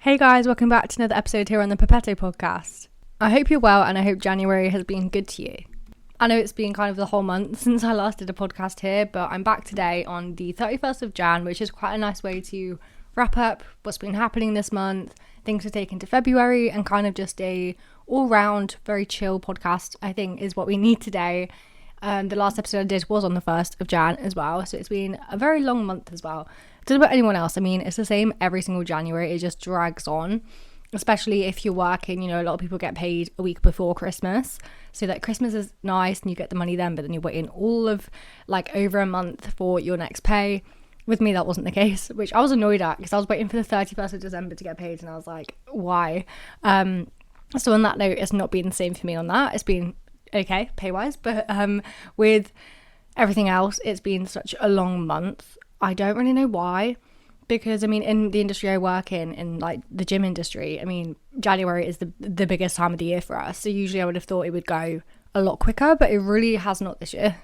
Hey guys, welcome back to another episode here on the Pepetoe podcast. I hope you're well and I hope January has been good to you. I know it's been kind of the whole month since I last did a podcast here, but I'm back today on the 31st of Jan, which is quite a nice way to wrap up what's been happening this month, things to take into February, and kind of just a all-round, very chill podcast, I think, is what we need today. The last episode I did was on the 1st of Jan as well, so it's been a very long month as well. I don't know about anyone else. I mean, it's the same every single January. It just drags on, especially if you're working. You know, a lot of people get paid a week before Christmas, so that Christmas is nice and you get the money then, but then you're waiting all of like over a month for your next pay. With me, that wasn't the case, which I was annoyed at because I was waiting for the 31st of December to get paid, and I was like, why? So on that note, it's not been the same for me on that. It's been okay pay-wise, but with everything else, it's been such a long month. I don't really know why, because I mean, in the industry I work in like the gym industry, I mean, January is the biggest time of the year for us, so usually I would have thought it would go a lot quicker, but it really has not this year.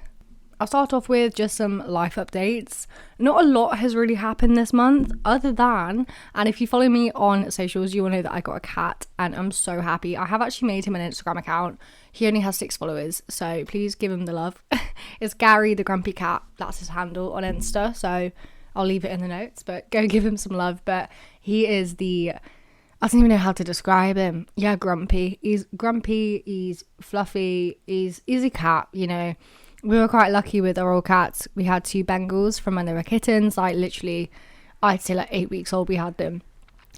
I'll start off with just some life updates. Not a lot has really happened this month other than, and if you follow me on socials, you will know that I got a cat and I'm so happy. I have actually made him an Instagram account. He only has 6 followers, so please give him the love. It's Gary the Grumpy Cat. That's his handle on Insta, so I'll leave it in the notes, but go give him some love. But he is I don't even know how to describe him. Yeah, grumpy. He's grumpy, he's fluffy, he's a cat, you know. We were quite lucky with our old cats. We had 2 Bengals from when they were kittens, like literally, I'd say like 8 weeks old we had them.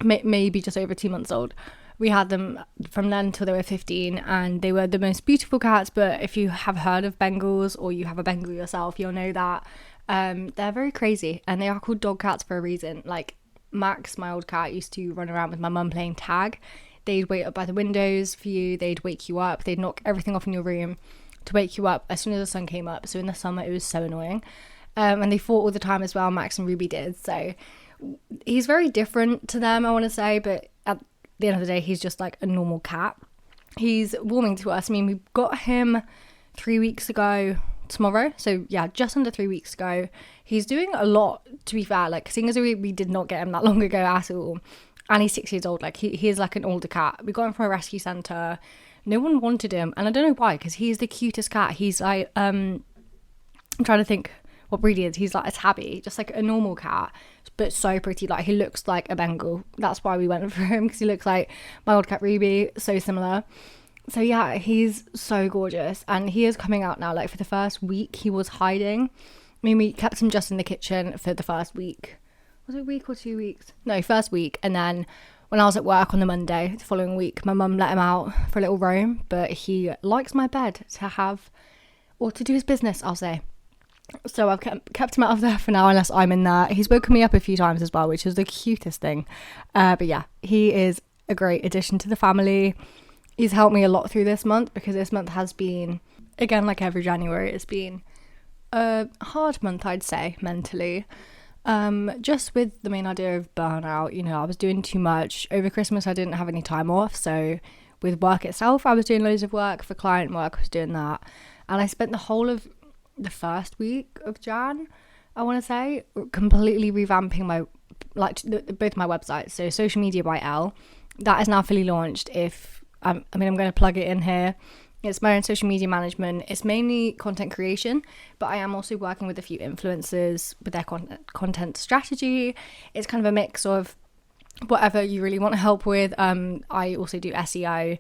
Maybe just over 2 months old. We had them from then until they were 15, and they were the most beautiful cats. But if you have heard of Bengals or you have a Bengal yourself, you'll know that they're very crazy, and they are called dog cats for a reason. Like Max, my old cat, used to run around with my mum playing tag. They'd wait up by the windows for you, they'd wake you up, they'd knock everything off in your room to wake you up as soon as the sun came up. So in the summer it was so annoying, and they fought all the time as well. Max and Ruby did. So he's very different to them, I want to say, but at the end of the day, he's just like a normal cat. He's warming to us. I mean, we got him 3 weeks ago tomorrow, so yeah, just under 3 weeks ago. He's doing a lot, to be fair, like seeing as we did not get him that long ago at all, and he's 6 years old. Like he is like an older cat. We got him from a rescue centre. No one wanted him, and I don't know why, because he's the cutest cat. He's like I'm trying to think what breed he is. He's like a tabby, just like a normal cat, but so pretty. Like he looks like a Bengal. That's why we went for him, because he looks like my old cat Ruby, so similar. So yeah, he's so gorgeous, and he is coming out now. Like for the first week he was hiding. I mean, we kept him just in the kitchen for the first week. Was it a week or 2 weeks? No, first week. And then when I was at work on the Monday, the following week, my mum let him out for a little roam, but he likes my bed to have, or to do his business, I'll say. So I've kept him out of there for now, unless I'm in there. He's woken me up a few times as well, which is the cutest thing. But yeah, he is a great addition to the family. He's helped me a lot through this month, because this month has been, again, like every January, it's been a hard month, I'd say, mentally. Just with the main idea of burnout, you know, I was doing too much. Over Christmas I didn't have any time off, so with work itself I was doing loads of work. For client work I was doing that, and I spent the whole of the first week of Jan, I want to say, completely revamping my both my websites. So Social Media by Elle, that is now fully launched. I'm going to plug it in here. It's my own social media management. It's mainly content creation, but I am also working with a few influencers with their content strategy. It's kind of a mix of whatever you really want to help with. I also do SEO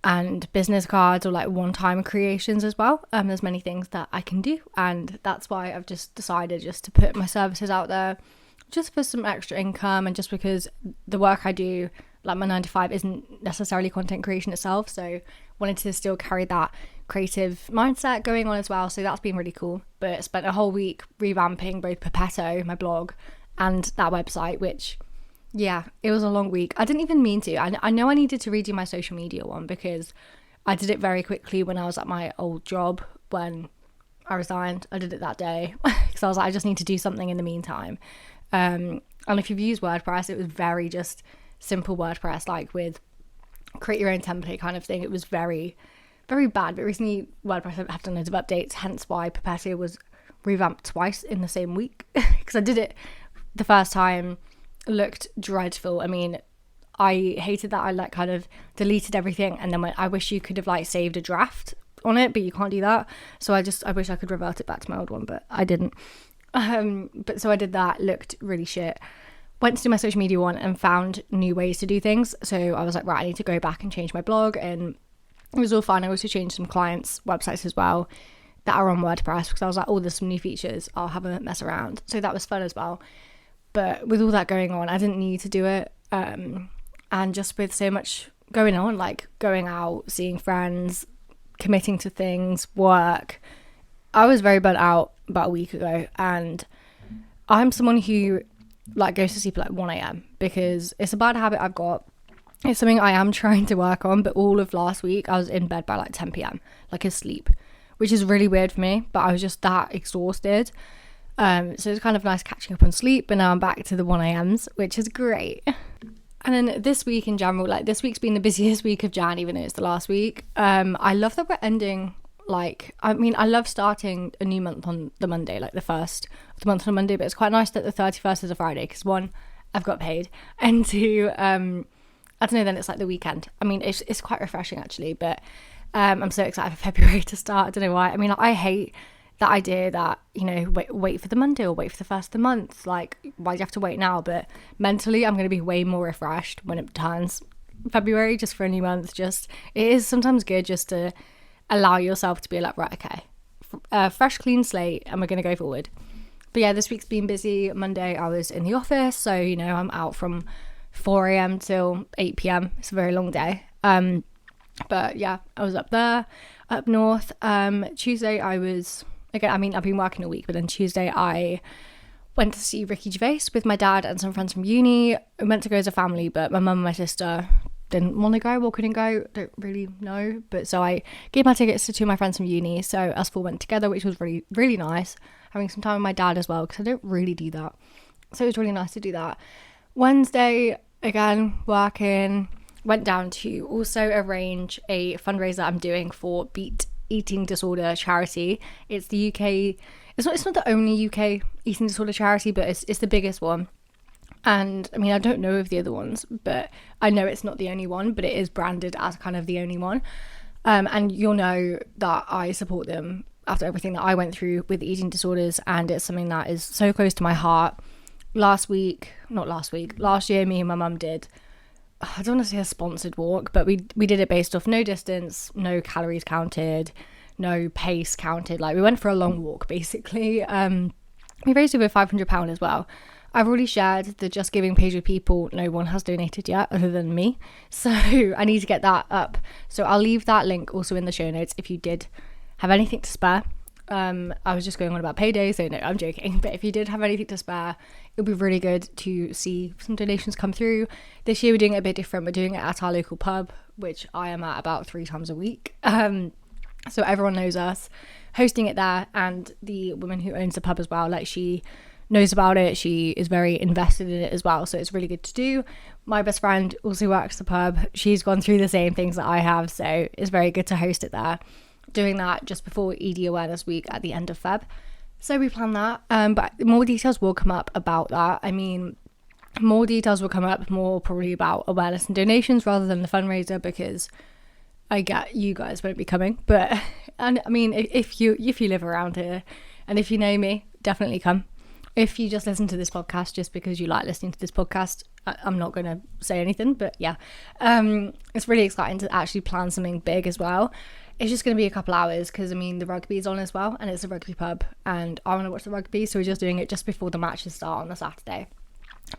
and business cards, or like one-time creations as well. There's many things that I can do, and that's why I've just decided just to put my services out there just for some extra income, and just because the work I do, like my 9 to 5, isn't necessarily content creation itself, so wanted to still carry that creative mindset going on as well. So that's been really cool. But I spent a whole week revamping both Pepetoe, my blog, and that website, which, yeah, it was a long week. I didn't even mean to. I know I needed to redo my social media one, because I did it very quickly when I was at my old job. When I resigned, I did it that day, because I was like, I just need to do something in the meantime. And if you've used WordPress, it was very just simple WordPress, like with create your own template kind of thing. It was very, very bad. But recently WordPress have done loads of updates, hence why Pepetoe was revamped twice in the same week, because I did it the first time, looked dreadful. I mean, I hated that I like kind of deleted everything, and then I wish you could have like saved a draft on it, but you can't do that. So I wish I could revert it back to my old one, but I didn't. But so I did that, looked really shit. Went to do my social media one and found new ways to do things. So I was like, right, I need to go back and change my blog, and it was all fine. I also changed some clients' websites as well that are on WordPress, because I was like, oh, there's some new features, I'll have a mess around. So that was fun as well. But with all that going on, I didn't need to do it. And just with so much going on, like going out, seeing friends, committing to things, work, I was very burnt out about a week ago. And I'm someone who like goes to sleep at like 1 a.m. because it's a bad habit I've got. It's something I am trying to work on, but all of last week I was in bed by like 10 p.m, like asleep, which is really weird for me, but I was just that exhausted. So it's kind of nice catching up on sleep, but now I'm back to the 1 a.m s, which is great. And then this week in general, like this week's been the busiest week of Jan, even though it's the last week. I love that we're ending, like, I mean, I love starting a new month on the Monday, like the first of the month on Monday, but it's quite nice that the 31st is a Friday, because one, I've got paid, and two, I don't know, then it's like the weekend. I mean, it's quite refreshing actually, but I'm so excited for February to start. I don't know why. I mean, I hate that idea that, you know, wait for the Monday or wait for the first of the month. Like, why do you have to wait now? But mentally, I'm going to be way more refreshed when it turns February, just for a new month. Just, it is sometimes good just to allow yourself to be like, right, okay, fresh, clean slate, and we're going to go forward. But yeah, this week's been busy. Monday, I was in the office. So, you know, I'm out from 4 a.m. till 8 p.m. It's a very long day. But yeah, I was up there, up north. Tuesday, I was... Again, I mean, I've been working all week, but then Tuesday I went to see Ricky Gervais with my dad and some friends from uni. We meant to go as a family, but my mum and my sister didn't want to go or couldn't go. Don't really know. But so I gave my tickets to two of my friends from uni. So us four went together, which was really, really nice. Having some time with my dad as well, because I don't really do that. So it was really nice to do that. Wednesday, again, working. Went down to also arrange a fundraiser I'm doing for Beat Eating Disorder charity. It's the UK, it's not the only UK eating disorder charity, but it's the biggest one. And I mean, I don't know of the other ones, but I know it's not the only one, but it is branded as kind of the only one. And you'll know that I support them after everything that I went through with eating disorders, and it's something that is so close to my heart. Last year, me and my mum did, I don't want to say a sponsored walk, but we did it based off no distance, no calories counted, no pace counted. Like, we went for a long walk, basically. We raised over £500 as well. I've already shared the Just Giving page with people. No one has donated yet other than me. So I need to get that up. So I'll leave that link also in the show notes if you did have anything to spare. I was just going on about payday, so no, I'm joking. But if you did have anything to spare, it would be really good to see some donations come through. This year we're doing it a bit different. We're doing it at our local pub, which I am at about 3 times a week. So everyone knows us, hosting it there, and the woman who owns the pub as well, like, she knows about it. She is very invested in it as well, so it's really good to do. My best friend also works the pub. She's gone through the same things that I have, so it's very good to host it there. Doing that just before ED Awareness Week at the end of Feb. So we plan that, but more details will come up about that. I mean, more details will come up, more probably about awareness and donations rather than the fundraiser, because I get you guys won't be coming. But, and I mean, if you live around here and if you know me, definitely come. If you just listen to this podcast just because you like listening to this podcast, I'm not going to say anything, but yeah, it's really exciting to actually plan something big as well. It's just going to be a couple hours because, I mean, the rugby's on as well, and it's a rugby pub, and I want to watch the rugby, so we're just doing it just before the matches start on the Saturday.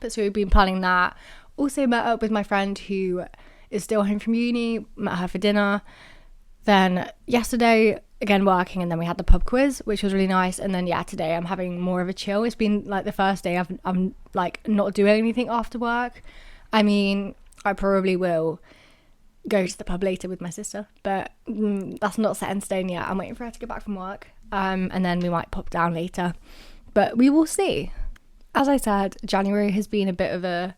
But so we've been planning that. Also met up with my friend who is still home from uni, met her for dinner. Then yesterday, again working, and then we had the pub quiz, which was really nice. And then yeah, today I'm having more of a chill. It's been like the first day I'm like not doing anything after work. I mean, I probably will go to the pub later with my sister, but that's not set in stone yet. I'm waiting for her to get back from work, and then we might pop down later, but we will see. As I said, January has been a bit of a,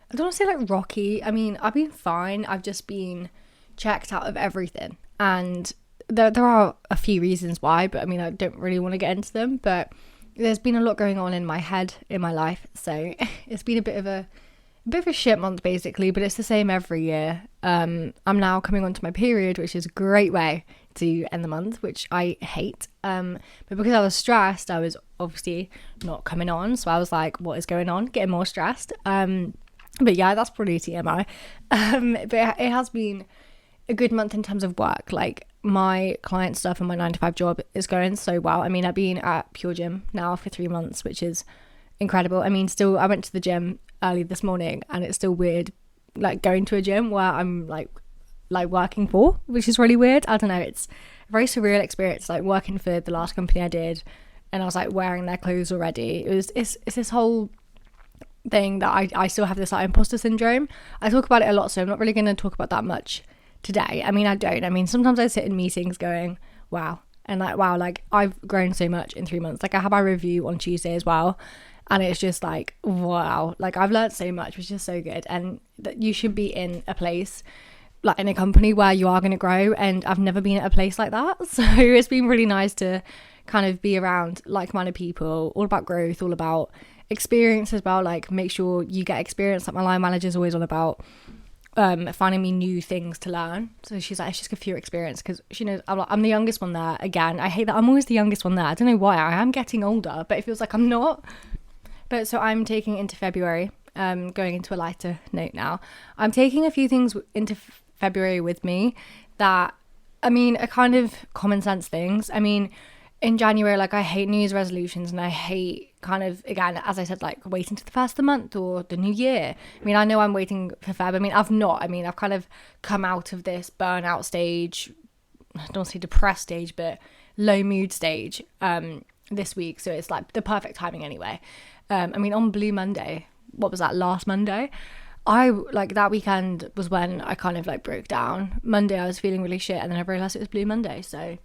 I don't want to say like rocky. I mean, I've been fine. I've just been checked out of everything, and there are a few reasons why, but I mean, I don't really want to get into them, but there's been a lot going on in my head, in my life, so it's been a bit of a a bit of a shit month basically, but it's the same every year. I'm now coming onto my period, which is a great way to end the month, which I hate. But because I was stressed, I was obviously not coming on, so I was like, what is going on? Getting more stressed. But yeah, that's probably TMI. But it has been a good month in terms of work. Like, my client stuff and my 9 to 5 job is going so well. I mean, I've been at Pure Gym now for 3 months, which is incredible. I mean, still, I went to the gym early this morning, and it's still weird, like, going to a gym where I'm like working for, which is really weird. I don't know, it's a very surreal experience, like working for the last company I did, and I was like wearing their clothes already. It's this whole thing that I still have this like imposter syndrome. I talk about it a lot, so I'm not really going to talk about that much today. I mean, I don't. I mean, sometimes I sit in meetings going, wow, and like, wow, like I've grown so much in 3 months. Like, I have my review on Tuesday as well, and it's just like, wow, like I've learned so much, which is so good. And that you should be in a place, like in a company where you are going to grow, and I've never been at a place like that. So it's been really nice to kind of be around like-minded people, all about growth, all about experience as well. Like, make sure you get experience. Like, my line manager is always on about finding me new things to learn. So she's like, it's just good for your experience, because she knows I'm the youngest one there. Again, I hate that I'm always the youngest one there. I don't know why. I am getting older, but it feels like I'm not. But so I'm taking into February, going into a lighter note now, I'm taking a few things into February with me that, I mean, are kind of common sense things. I mean, in January, like, I hate New Year's resolutions, and I hate kind of, again, as I said, like waiting to the first of the month or the new year. I mean, I know I'm waiting for Feb. I mean, I've kind of come out of this burnout stage, I don't want to say depressed stage, but low mood stage this week. So it's like the perfect timing anyway. I mean, on Blue Monday, what was that, last Monday? I, like, that weekend was when I kind of like broke down. Monday I was feeling really shit, and then I realised it was Blue Monday. So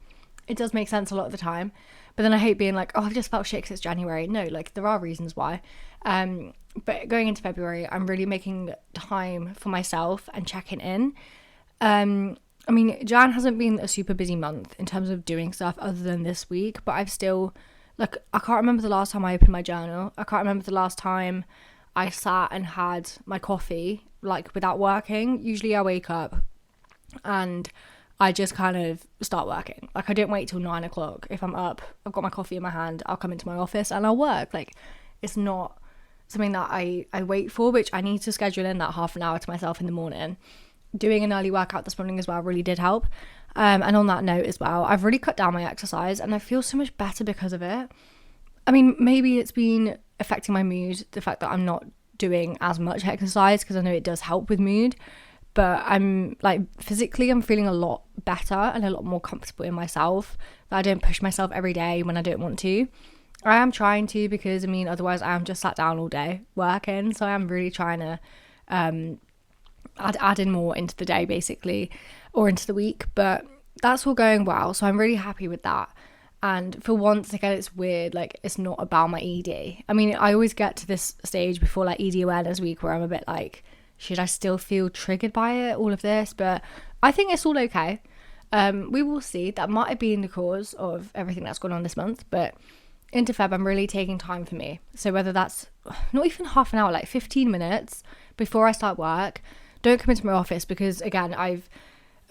it does make sense a lot of the time. But then I hate being like, oh, I've just felt shit because it's January. No, like, there are reasons why. But going into February, I'm really making time for myself and checking in. I mean, Jan hasn't been a super busy month in terms of doing stuff other than this week, but I've still, like, I can't remember the last time I opened my journal. I can't remember the last time I sat and had my coffee, like, without working. Usually I wake up and I just kind of start working. Like, I don't wait till 9 o'clock. If I'm up, I've got my coffee in my hand, I'll come into my office and I'll work. Like, it's not something that I wait for, which I need to schedule in that half an hour to myself in the morning. Doing an early workout this morning as well really did help. And on that note as well, I've really cut down my exercise, and I feel so much better because of it. I mean, maybe it's been affecting my mood, the fact that I'm not doing as much exercise, because I know it does help with mood. But I'm like, physically, I'm feeling a lot better and a lot more comfortable in myself. That I don't push myself every day when I don't want to. I am trying to, because I mean, otherwise I am just sat down all day working. So I am really trying to add in more into the day, basically, or into the week. But that's all going well, so I'm really happy with that. And for once, again, it's weird, like, it's not about my ED. I mean, I always get to this stage before like ED awareness week where I'm a bit like, should I still feel triggered by it, all of this? But I think it's all okay. We will see. That might have been the cause of everything that's gone on this month. But into Feb, I'm really taking time for me. So whether that's not even half an hour, like 15 minutes before I start work, don't come into my office, because again, I've,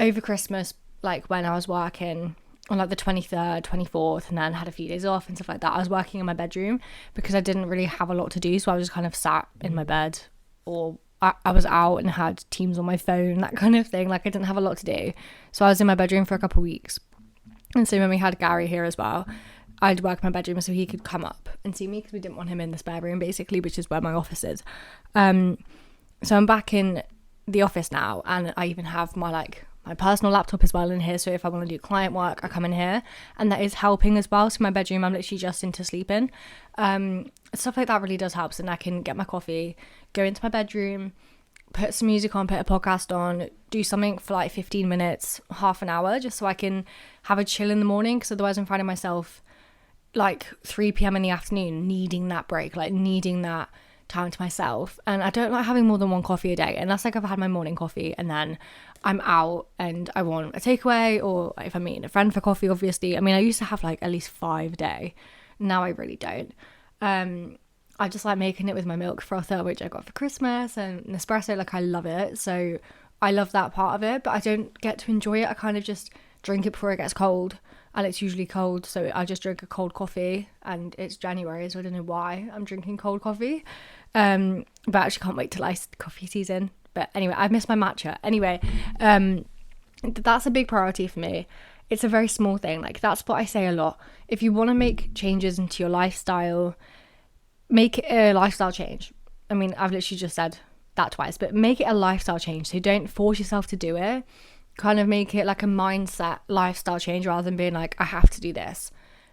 over Christmas, like when I was working on like the 23rd, 24th, and then had a few days off and stuff like that, I was working in my bedroom because I didn't really have a lot to do. So I was just kind of sat in my bed, or I was out and had Teams on my phone, that kind of thing. Like, I didn't have a lot to do. So I was in my bedroom for a couple of weeks. And so when we had Gary here as well, I'd work in my bedroom so he could come up and see me, because we didn't want him in the spare room, basically, which is where my office is. So I'm back in the office now, and I even have my personal laptop as well in here. So if I want to do client work, I come in here, and that is helping as well. So my bedroom, I'm literally just into sleeping. Stuff like that really does help. So then I can get my coffee, go into my bedroom, put some music on, put a podcast on, do something for like 15 minutes, half an hour, just so I can have a chill in the morning. Because otherwise I'm finding myself like 3 p.m. in the afternoon needing that break, like needing that time to myself. And I don't like having more than one coffee a day, unless like I've had my morning coffee and then I'm out and I want a takeaway, or if I'm meeting a friend for coffee, obviously. I mean, I used to have like at least 5 a day. Now I really don't. I just like making it with my milk frother, which I got for Christmas, and Nespresso, like I love it. So I love that part of it, but I don't get to enjoy it. I kind of just drink it before it gets cold, and it's usually cold, so I just drink a cold coffee, and it's January, so I don't know why I'm drinking cold coffee. But I actually can't wait till coffee season. But anyway, I've missed my matcha. Anyway, that's a big priority for me. It's a very small thing. Like, that's what I say a lot. If you want to make changes into your lifestyle, make it a lifestyle change. I mean, I've literally just said that twice, but make it a lifestyle change. So don't force yourself to do it. Kind of make it like a mindset lifestyle change rather than being like, I have to do this.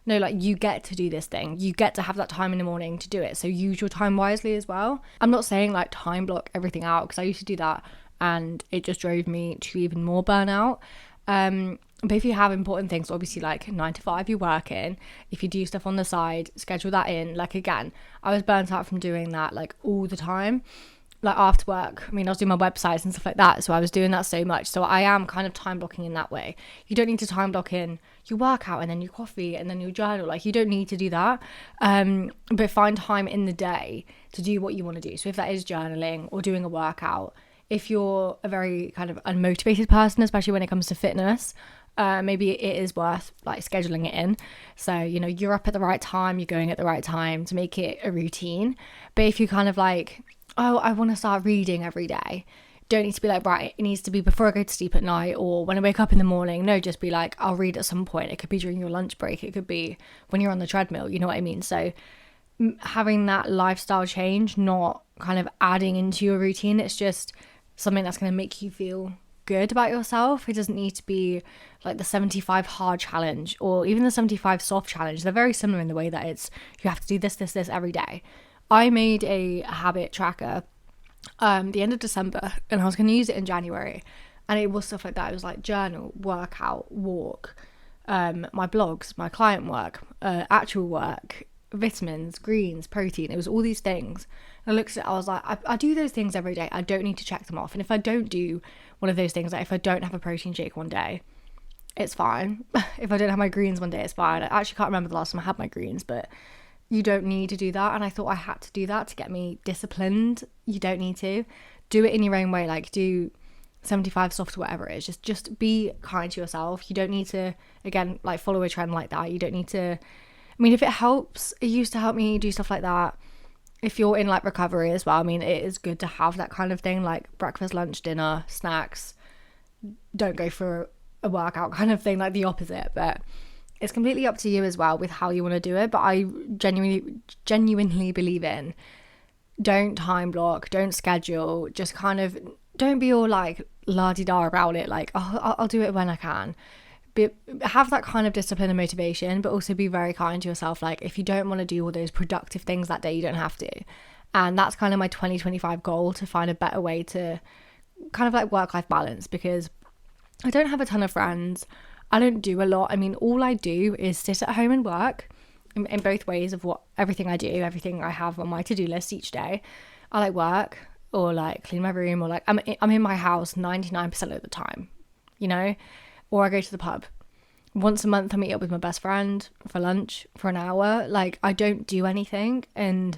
No, like, you get to do this thing. You get to have that time in the morning to do it. So use your time wisely as well. I'm not saying like time block everything out, because I used to do that and it just drove me to even more burnout. But if you have important things, obviously like 9 to 5 you're working, if you do stuff on the side, schedule that in. Like, again, I was burnt out from doing that like all the time, like after work. I mean, I was doing my websites and stuff like that, so I was doing that so much. So I am kind of time blocking in that way. You don't need to time block in your workout and then your coffee and then your journal. Like, you don't need to do that, but find time in the day to do what you want to do. So if that is journaling or doing a workout, if you're a very kind of unmotivated person, especially when it comes to fitness, maybe it is worth like scheduling it in. So, you know, you're up at the right time, you're going at the right time to make it a routine. But if you kind of like, oh, I want to start reading every day, don't need to be like, right, it needs to be before I go to sleep at night or when I wake up in the morning. No, just be like, I'll read at some point. It could be during your lunch break. It could be when you're on the treadmill. You know what I mean? So having that lifestyle change, not kind of adding into your routine. It's just something that's going to make you feel good about yourself. It doesn't need to be like the 75 hard challenge or even the 75 soft challenge. They're very similar in the way that it's, you have to do this every day. I made a habit tracker the end of December, and I was going to use it in January, and it was stuff like that. It was like journal, workout, walk, my blogs, my client work, actual work, vitamins, greens, protein. It was all these things. And I looked at it, I was like, I do those things every day. I don't need to check them off. And if I don't do one of those things, like if I don't have a protein shake one day, it's fine. If I don't have my greens one day, it's fine. I actually can't remember the last time I had my greens, but you don't need to do that. And I thought I had to do that to get me disciplined. You don't need to. Do it in your own way. Like, do 75 soft, whatever it is. Just be kind to yourself. You don't need to, again, like follow a trend like that. You don't need to, I mean, if it helps, it used to help me do stuff like that. If you're in like recovery as well, I mean, it is good to have that kind of thing, like breakfast, lunch, dinner, snacks. Don't go for a workout kind of thing, like the opposite. But it's completely up to you as well with how you want to do it. But I genuinely believe in, don't time block, don't schedule, just kind of don't be all like la-di-da about it, like, oh, I'll do it when I can. Have that kind of discipline and motivation, but also be very kind to yourself. Like, if you don't want to do all those productive things that day, you don't have to. And that's kind of my 2025 goal, to find a better way to kind of like work-life balance, because I don't have a ton of friends. I don't do a lot. I mean, all I do is sit at home and work in both ways of everything I do, everything I have on my to-do list each day. I like work or like clean my room, or like I'm in my house 99% of the time, you know, or I go to the pub. Once a month I meet up with my best friend for lunch for an hour. Like, I don't do anything, and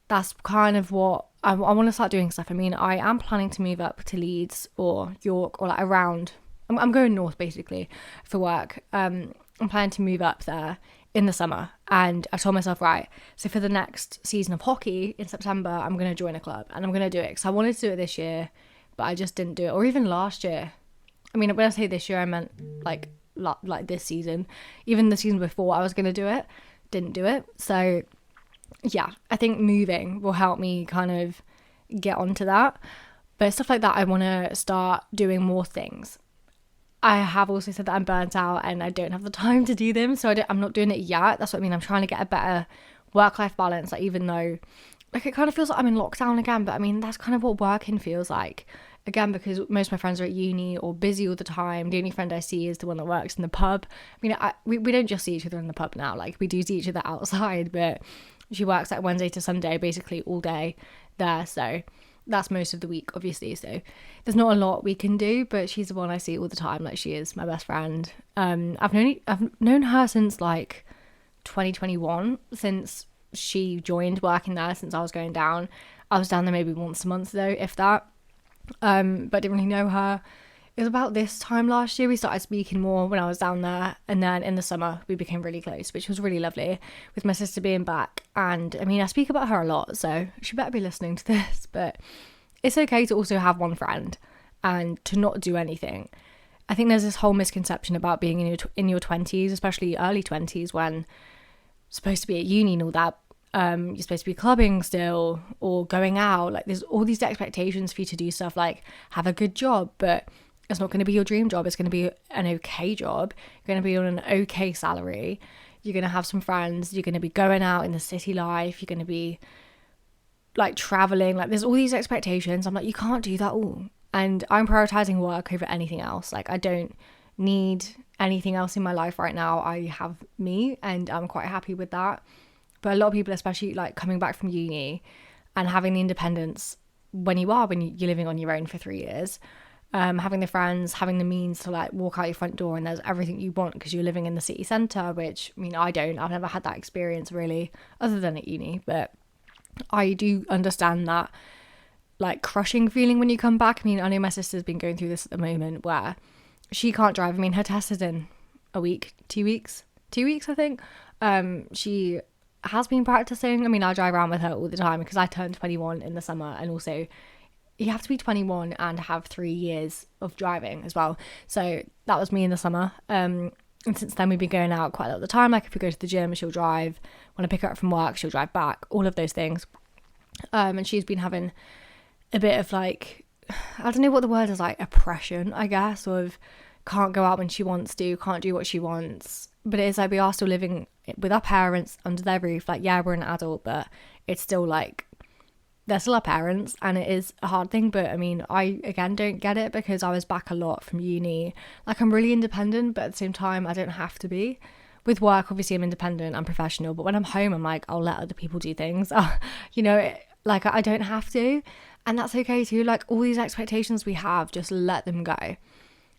that's kind of what I want to start doing stuff. I mean, I am planning to move up to Leeds or York, or like around, I'm going north basically for work. I'm planning to move up there in the summer, and I told myself, right, so for the next season of hockey in September, I'm going to join a club, and I'm going to do it, because I wanted to do it this year, but I just didn't do it. Or even last year. I mean, when I say this year, I meant like this season. Even the season before, I was going to do it, didn't do it. So yeah, I think moving will help me kind of get onto that. But stuff like that, I want to start doing more things. I have also said that I'm burnt out and I don't have the time to do them, so I'm not doing it yet. That's what I mean. I'm trying to get a better work-life balance, like, even though like it kind of feels like I'm in lockdown again, but I mean, that's kind of what working feels like again, because most of my friends are at uni or busy all the time. The only friend I see is the one that works in the pub. I mean, we don't just see each other in the pub now, like we do see each other outside, but she works like Wednesday to Sunday basically all day there, so that's most of the week, obviously, so there's not a lot we can do, but she's the one I see all the time. Like, she is my best friend. I've known her since like 2021, since she joined working there since I was going down. I was down there maybe once a month though, if that. But I didn't really know her. It was about this time last year we started speaking more when I was down there, and then in the summer we became really close, which was really lovely, with my sister being back. And I mean, I speak about her a lot, so she better be listening to this, but it's okay to also have one friend and to not do anything. I think there's this whole misconception about being in your 20s, especially early 20s, when you're supposed to be at uni and all that. You're supposed to be clubbing still or going out. Like, there's all these expectations for you to do stuff like have a good job, but it's not going to be your dream job. It's going to be an okay job. You're going to be on an okay salary. You're going to have some friends. You're going to be going out in the city life. You're going to be like traveling. Like, there's all these expectations. I'm like, you can't do that all. And I'm prioritizing work over anything else. Like, I don't need anything else in my life right now. I have me, and I'm quite happy with that. But a lot of people, especially like coming back from uni and having the independence when you're living on your own for 3 years, having the friends, having the means to like walk out your front door and there's everything you want because you're living in the city centre, which, I mean, I've never had that experience really other than at uni, but I do understand that like crushing feeling when you come back. I mean, I know my sister's been going through this at the moment where she can't drive. I mean, her test is in a week, 2 weeks, I think. She has been practicing. I mean, I drive around with her all the time because I turned 21 in the summer, and also you have to be 21 and have 3 years of driving as well. So that was me in the summer. And since then we've been going out quite a lot of the time. Like, if we go to the gym, she'll drive. When I pick her up from work, she'll drive back, all of those things. And she's been having a bit of like, I don't know what the word is, like oppression, I guess, of can't go out when she wants to, can't do what she wants. But it is like we are still living with our parents under their roof. Like, yeah, we're an adult, but it's still like they're still our parents, and it is a hard thing. But I mean, I again don't get it because I was back a lot from uni. Like, I'm really independent, but at the same time I don't have to be. With work, obviously I'm independent, I'm professional, but when I'm home I'm like, I'll let other people do things. You know, like, I don't have to, and that's okay too. Like, all these expectations we have, just let them go.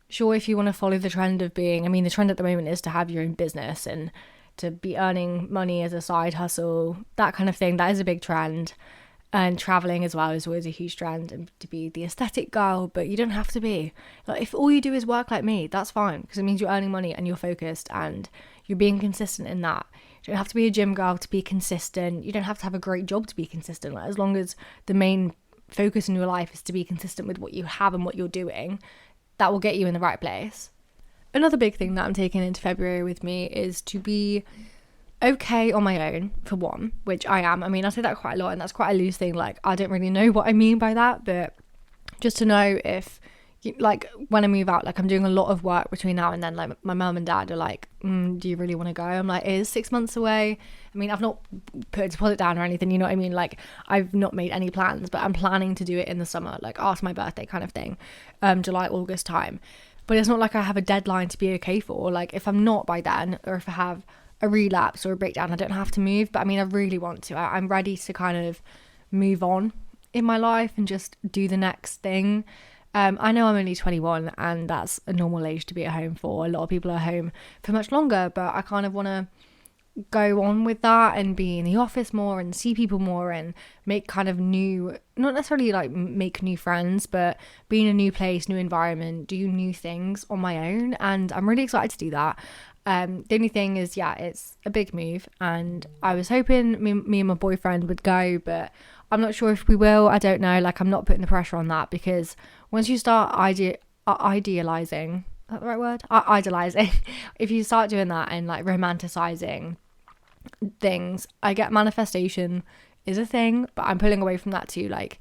Sure, if you want to follow the trend of being, I mean, the trend at the moment is to have your own business and to be earning money as a side hustle, that kind of thing. That is a big trend. And traveling as well is always a huge trend, and to be the aesthetic girl, but you don't have to be. Like, if all you do is work like me, that's fine, because it means you're earning money and you're focused and you're being consistent in that. You don't have to be a gym girl to be consistent. You don't have to have a great job to be consistent. Like, as long as the main focus in your life is to be consistent with what you have and what you're doing, that will get you in the right place. Another big thing that I'm taking into February with me is to be okay on my own, for one, which I am. I mean, I say that quite a lot, and that's quite a loose thing. Like, I don't really know what I mean by that, but just to know if, like, when I move out, like, I'm doing a lot of work between now and then. Like, my mum and dad are like, do you really want to go? I'm like, it is 6 months away. I mean, I've not put a deposit down or anything, you know what I mean? Like, I've not made any plans, but I'm planning to do it in the summer, like after my birthday kind of thing, July, August time. But it's not like I have a deadline to be okay for. Like, if I'm not by then, or if I have a relapse or a breakdown, I don't have to move. But I mean, I really want to. I'm ready to kind of move on in my life and just do the next thing. I know I'm only 21 and that's a normal age to be at home for. A lot of people are home for much longer, but I kind of want to go on with that and be in the office more and see people more and make kind of new, not necessarily like make new friends, but be in a new place, new environment, do new things on my own. And I'm really excited to do that. The only thing is, yeah, it's a big move, and I was hoping me and my boyfriend would go, but I'm not sure if we will. I don't know. Like, I'm not putting the pressure on that, because once you start idealizing, is that the right word? Idolizing. If you start doing that and like romanticizing things, I get manifestation is a thing, but I'm pulling away from that too. Like,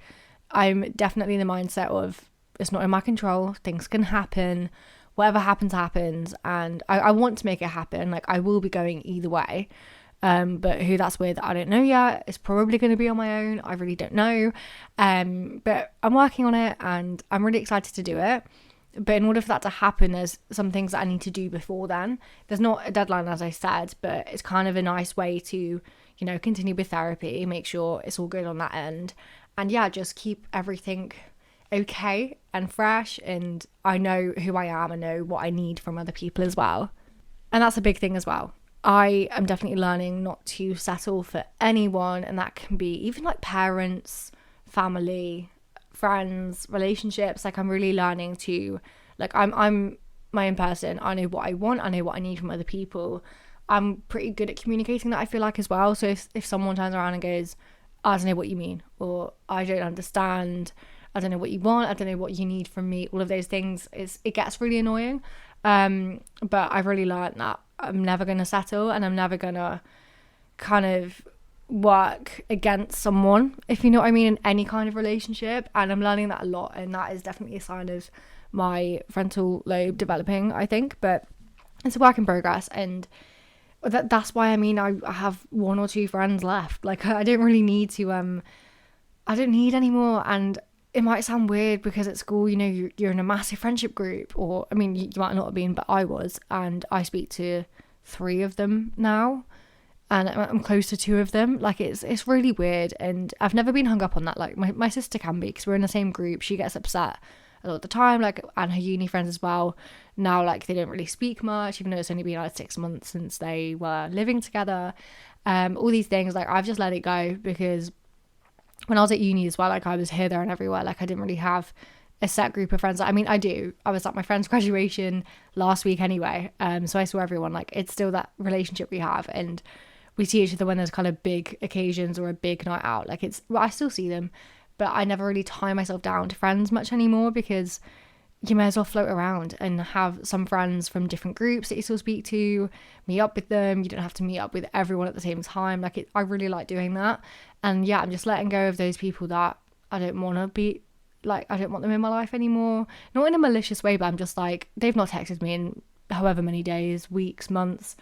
I'm definitely in the mindset of it's not in my control. Things can happen. Whatever happens, and I want to make it happen. Like, I will be going either way, but who that's with, I don't know yet. It's probably going to be on my own. I really don't know, but I'm working on it, and I'm really excited to do it. But in order for that to happen, there's some things that I need to do before then. There's not a deadline, as I said, but it's kind of a nice way to, you know, continue with therapy, make sure it's all good on that end, and yeah, just keep everything okay and fresh, and I know who I am, I know what I need from other people as well. And that's a big thing as well. I am definitely learning not to settle for anyone, and that can be even like parents, family, friends, relationships. Like I'm really learning to, like, I'm my own person. I know what I want, I know what I need from other people. I'm pretty good at communicating that, I feel like, as well. So if someone turns around and goes, I don't know what you mean, or I don't understand, I don't know what you want, I don't know what you need from me, all of those things, it gets really annoying. But I've really learned that I'm never going to settle, and I'm never going to kind of work against someone, if you know what I mean, in any kind of relationship. And I'm learning that a lot, and that is definitely a sign of my frontal lobe developing, I think. But it's a work in progress, and that's why, I mean, I have 1 or 2 friends left. Like, I don't really need to I don't need any more. And it might sound weird because at school, you know, you're in a massive friendship group, or I mean, you might not have been, but I was, and I speak to 3 of them now, and I'm close to 2 of them. Like, it's really weird, and I've never been hung up on that. Like, my sister can be, because we're in the same group. She gets upset a lot of the time, like, and her uni friends as well. Now, like, they don't really speak much, even though it's only been like 6 months since they were living together. All these things, like, I've just let it go, because when I was at uni as well, like, I was here, there and everywhere. Like, I didn't really have a set group of friends. I mean, I was at my friend's graduation last week anyway, so I saw everyone. Like, it's still that relationship we have, and we see each other when there's kind of big occasions or a big night out. Like, I still see them, but I never really tie myself down to friends much anymore, because you may as well float around and have some friends from different groups that you still speak to, meet up with them. You don't have to meet up with everyone at the same time. Like, I really like doing that. And yeah, I'm just letting go of those people that I don't want to be, like, I don't want them in my life anymore. Not in a malicious way, but I'm just like, they've not texted me in however many days, weeks, months.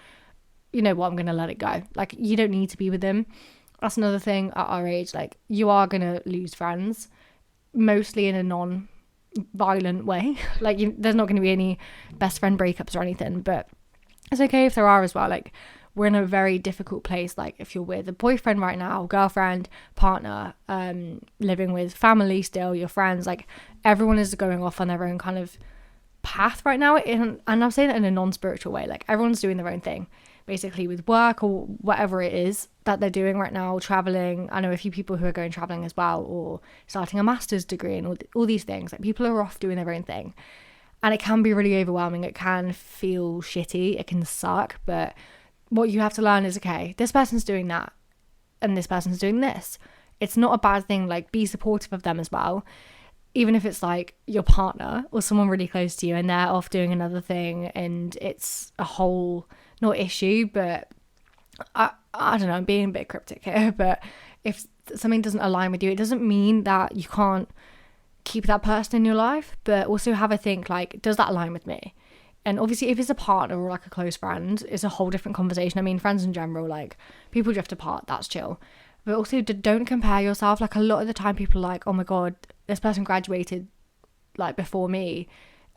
You know what, I'm going to let it go. Like, you don't need to be with them. That's another thing at our age. Like, you are going to lose friends, mostly in a non-violent way. Like, there's not going to be any best friend breakups or anything, but it's okay if there are as well. Like, we're in a very difficult place. Like, if you're with a boyfriend right now, girlfriend, partner, living with family still, your friends, like, everyone is going off on their own kind of path right now. And I'm saying it in a non-spiritual way. Like, everyone's doing their own thing, basically, with work or whatever it is that they're doing right now, traveling. I know a few people who are going traveling as well, or starting a master's degree, and all these things. Like, people are off doing their own thing, and it can be really overwhelming. It can feel shitty, it can suck, but what you have to learn is, okay, this person's doing that and this person's doing this. It's not a bad thing. Like, be supportive of them as well, even if it's like your partner or someone really close to you and they're off doing another thing, and it's a whole, not issue, but I don't know, I'm being a bit cryptic here, but if something doesn't align with you, it doesn't mean that you can't keep that person in your life, but also have a think, like, does that align with me? And obviously, if it's a partner or like a close friend, it's a whole different conversation. I mean, friends in general, like, people drift apart, that's chill. But also, don't compare yourself. Like, a lot of the time people are like, oh my God, this person graduated like before me,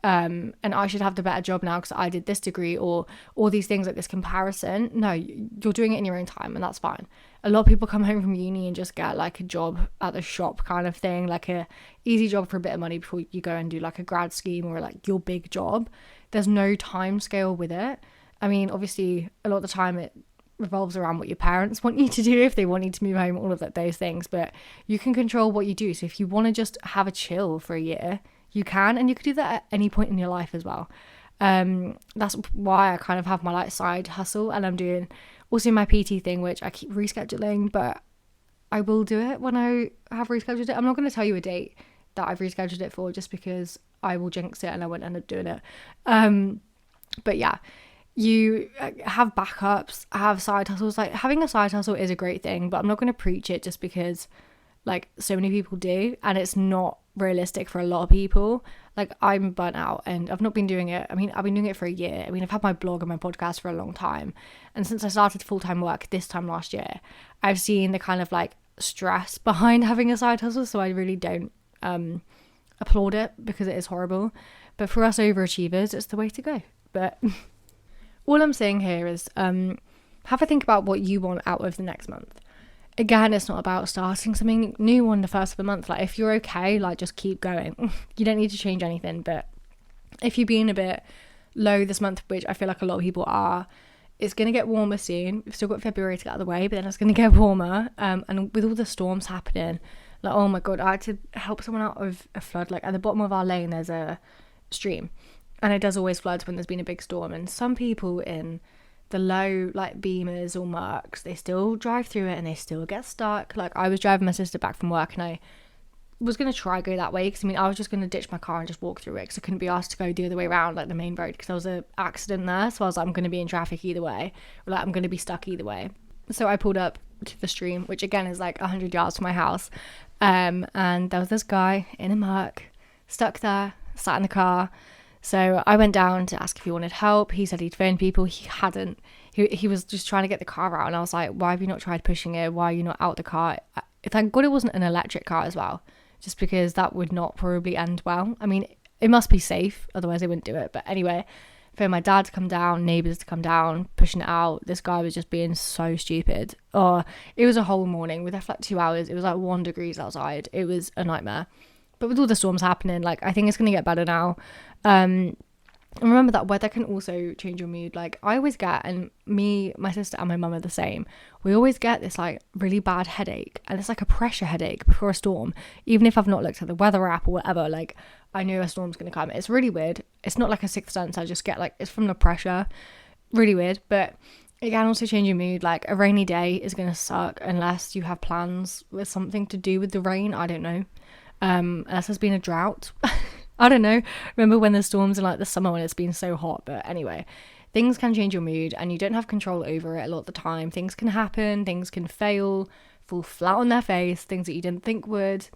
and I should have the better job now because I did this degree, or all these things, like this comparison. No, you're doing it in your own time, and that's fine. A lot of people come home from uni and just get like a job at the shop kind of thing, like a easy job for a bit of money before you go and do like a grad scheme or like your big job. There's no time scale with it. I mean, obviously, a lot of the time it revolves around what your parents want you to do, if they want you to move home, all of those things, but you can control what you do. So if you want to just have a chill for a year, you can, and you could do that at any point in your life as well. That's why I kind of have my like side hustle, and I'm doing also my PT thing, which I keep rescheduling, but I will do it when I have rescheduled it. I'm not going to tell you a date that I've rescheduled it for, just because I will jinx it and I won't end up doing it. But yeah, you have backups, have side hustles. Like, having a side hustle is a great thing, but I'm not going to preach it just because like so many people do, and it's not realistic for a lot of people. Like, I'm burnt out and I've not been doing it. I mean, I've been doing it for a year. I mean, I've had my blog and my podcast for a long time, and since I started full-time work this time last year, I've seen the kind of like stress behind having a side hustle. So I really don't applaud it, because it is horrible, but for us overachievers, it's the way to go. But all I'm saying here is have a think about what you want out of the next month. Again, it's not about starting something new on the first of the month. Like, if you're okay, like, just keep going. You don't need to change anything. But if you're being a bit low this month, which I feel like a lot of people are, It's going to get warmer soon. We've still got February to get out of the way, but then it's going to get warmer. And with all the storms happening, like, oh my God, I had to help someone out of a flood. Like, at the bottom of our lane, there's a stream. And it does always flood when there's been a big storm. And some people in the low, like, Beamers or Mercs, they still drive through it and they still get stuck. Like, I was driving my sister back from work and I was going to try go that way, because I was just going to ditch my car and just walk through it, because I couldn't be asked to go the other way around, like the main road, because there was an accident there. So I was like, I'm going to be in traffic either way, or like I'm going to be stuck either way. So I pulled up to the stream, which again is like 100 yards from my house, and there was this guy in a Merc stuck there, sat in the car. So I went down to ask if he wanted help. He said he'd phoned people. He hadn't. He was just trying to get the car out, and I was like, why have you not tried pushing it? Why are you not out the car? Thank God it wasn't an electric car as well, just because that would not probably end well. It must be safe, otherwise they wouldn't do it. But anyway, for my dad to come down, neighbours to come down, pushing it out, this guy was just being so stupid. Oh, it was a whole morning. We were there for like 2 hours. It was like 1 degree outside. It was a nightmare. But with all the storms happening, like, I think it's going to get better now. And remember that weather can also change your mood. Like, I always get, and me, my sister and my mum are the same, we always get this like really bad headache, and it's like a pressure headache before a storm. Even if I've not looked at the weather app or whatever, like, I know a storm's gonna come. It's really weird. It's not like a sixth sense. I just get like, it's from the pressure. Really weird. But it can also change your mood. Like, a rainy day is gonna suck unless you have plans with something to do with the rain. I don't know. Unless there's been a drought. I don't know. Remember when the storms in like the summer when it's been so hot? But anyway, things can change your mood and you don't have control over it a lot of the time. Things can happen, things can fail, fall flat on their face, things that you didn't think would,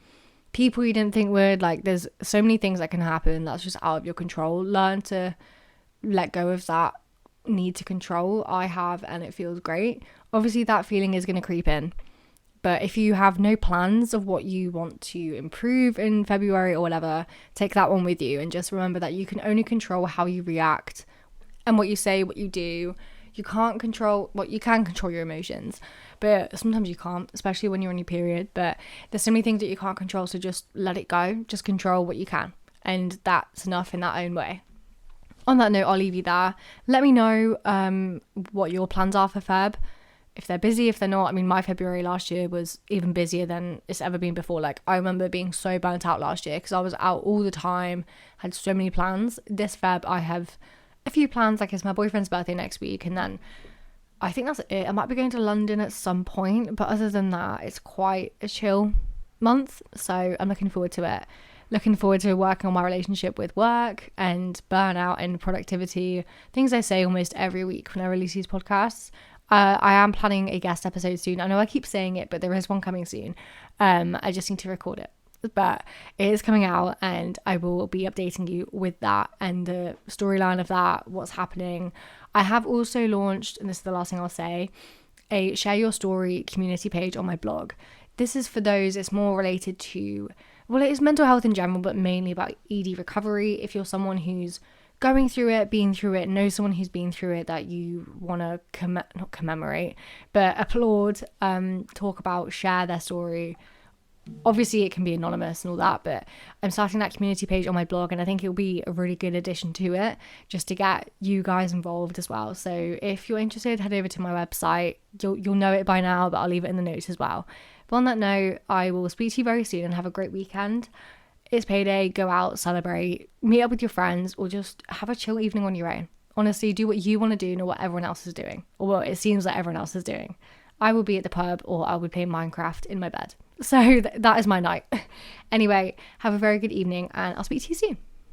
people you didn't think would. Like, there's so many things that can happen that's just out of your control. Learn to let go of that need to control. I have, and it feels great. Obviously that feeling is going to creep in. But if you have no plans of what you want to improve in February or whatever, take that one with you, and just remember that you can only control how you react and what you say, what you do. You can't control, well, you can control your emotions, but sometimes you can't, especially when you're on your period. But there's so many things that you can't control, so just let it go. Just control what you can, and that's enough in that own way. On that note, I'll leave you there. Let me know what your plans are for Feb. If they're busy, if they're not. My February last year was even busier than it's ever been before. Like, I remember being so burnt out last year because I was out all the time, had so many plans. This Feb, I have a few plans. Like, it's my boyfriend's birthday next week, and then I think that's it. I might be going to London at some point, but other than that, it's quite a chill month. So I'm looking forward to it. Looking forward to working on my relationship with work and burnout and productivity. Things I say almost every week when I release these podcasts. I am planning a guest episode soon. I know I keep saying it, but there is one coming soon. I just need to record it. But it is coming out, and I will be updating you with that and the storyline of that, what's happening. I have also launched, and this is the last thing I'll say, a Share Your Story community page on my blog. This is for those, it's more related to, well, it is mental health in general, but mainly about ED recovery. If you're someone who's going through it, been through it, know someone who's been through it that you want to not commemorate, but applaud, talk about, share their story. Obviously it can be anonymous and all that, but I'm starting that community page on my blog, and I think it'll be a really good addition to it, just to get you guys involved as well. So if you're interested, head over to my website. You'll know it by now, but I'll leave it in the notes as well. But on that note, I will speak to you very soon, and have a great weekend. It's payday, go out, celebrate, meet up with your friends, or just have a chill evening on your own. Honestly, do what you want to do, not what everyone else is doing, or what it seems like everyone else is doing. I will be at the pub, or I would play Minecraft in my bed. So that is my night. Anyway, have a very good evening, and I'll speak to you soon.